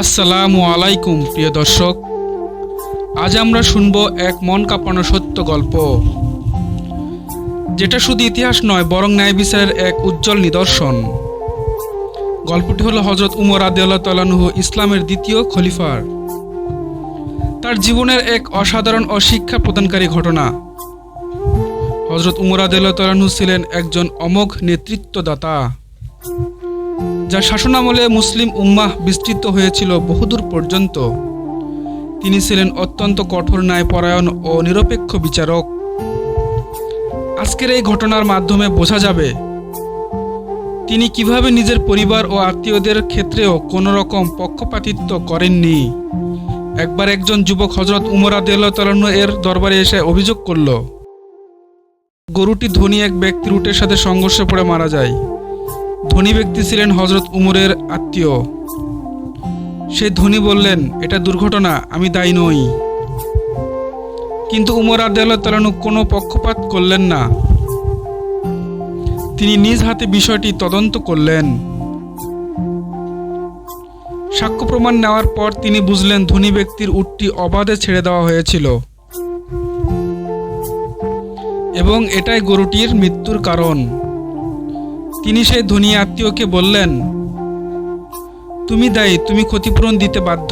আসসালামু আলাইকুম প্রিয় দর্শক, আজ আমরা শুনব এক মন কাঁপানো সত্য গল্প, যেটা শুধু ইতিহাস নয় বরং ন্যায় বিচারের এক উজ্জ্বল নিদর্শন। গল্পটি হলো হযরত উমর রাদিয়াল্লাহু তাআলা আনহু, ইসলামের দ্বিতীয় খলিফার তার জীবনের এক অসাধারণ ও শিক্ষা প্রদানকারী ঘটনা। হযরত উমর রাদিয়াল্লাহু তাআলা আনহু ছিলেন একজন অমোঘ নেতৃত্বদাতা, যার শাসনামলে মুসলিম উম্মাহ বিস্তৃত হয়েছিল বহুদূর পর্যন্ত। তিনি ছিলেন অত্যন্ত কঠোর ন্যায়পরায়ণ ও নিরপেক্ষ বিচারক। আজকের এই ঘটনার মাধ্যমে বোঝা যাবে তিনি কিভাবে নিজের পরিবার ও আত্মীয়দের ক্ষেত্রেও কোনো রকম পক্ষপাতিত্ব করেননি। একবার একজন যুবক হযরত উমর রাদিয়াল্লাহু তাআলা আনহু এর দরবারে এসে অভিযোগ করল, গরুটি ধনী এক ব্যক্তির উটের সাথে সংঘর্ষে পড়ে মারা যায়। ধনী ব্যক্তি ছিলেন হযরত উমরের আত্মীয়। সেই ধনী বললেন, এটা দুর্ঘটনা, আমি দায়ী নই। কিন্তু উমর রাদিয়াল্লাহু তাআলা আনহু কোনো পক্ষপাত করলেন না। তিনি নিজ হাতে বিষয়টি তদন্ত করলেন। সাক্ষ্য প্রমাণ নেওয়ার পর তিনি বুঝলেন ধনী ব্যক্তির উটটি অবাধে ছেড়ে দেওয়া হয়েছিল এবং এটাই গরুটির মৃত্যুর কারণ। তিনি সেই ধনী আত্মীয়কে বললেন, তুমি দায়ী, তুমি ক্ষতিপূরণ দিতে বাধ্য।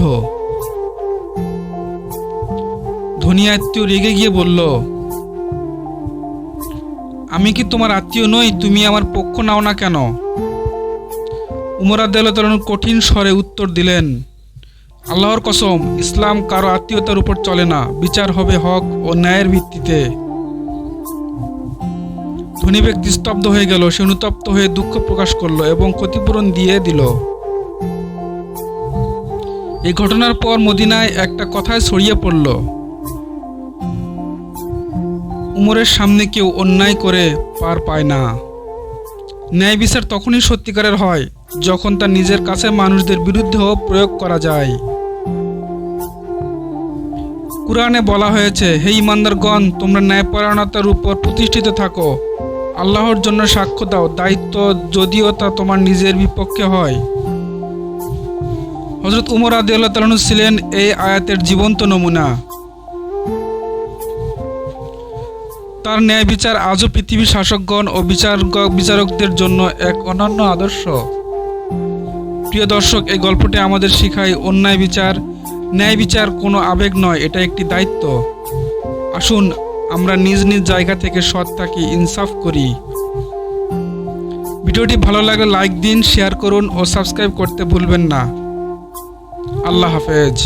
ধনী আত্মীয় রেগে গিয়ে বলল, আমি কি তোমার আত্মীয় নই? তুমি আমার পক্ষ নাও না কেন? উমর রাদিয়াল্লাহু তাআলা আনহু কঠিন স্বরে উত্তর দিলেন, আল্লাহর কসম, ইসলাম কারো আত্মীয়তার উপর চলে না। বিচার হবে হক ও ন্যায়ের ভিত্তিতে। ধনী ব্যক্তি স্তব্ধ হয়ে গেল। সে অনুতপ্ত হয়ে দুঃখ প্রকাশ করল এবং ক্ষতিপূরণ দিয়ে দিল। এই ঘটনার পর মদিনায় একটা কথায় ছড়িয়ে পড়ল, উমরের সামনে কেউ অন্যায় করে পার পায় না। ন্যায় বিচার তখনই সত্যিকারের হয় যখন তা নিজের কাছে মানুষদের বিরুদ্ধেও প্রয়োগ করা যায়। কুরআনে বলা হয়েছে, হে ঈমানদারগণ, তোমরা ন্যায়পরায়ণতার উপর প্রতিষ্ঠিত থাকো, আল্লাহর জন্য সাক্ষ্য দাও, দায়িত্ব যদিও তা তোমার নিজের বিপক্ষে হয়। হযরত উমর রাদিয়াল্লাহু তাআলা আনহু ছিলেন এই আয়াতের জীবন্ত নমুনা। তার ন্যায় বিচার আজও পৃথিবীর শাসকগণ ও বিচারকদের জন্য এক অনন্য আদর্শ। প্রিয় দর্শক, এই গল্পটি আমাদের শিখায় ন্যায় বিচার কোনো আবেগ নয়, এটা একটি দায়িত্ব। আসুন আমরা নিজ নিজ জায়গা থেকে সৎ থাকি, ইনসাফ করি। ভিডিওটি ভালো লাগলে লাইক দিন, শেয়ার করুন ও সাবস্ক্রাইব করতে ভুলবেন না। আল্লাহ হাফেজ।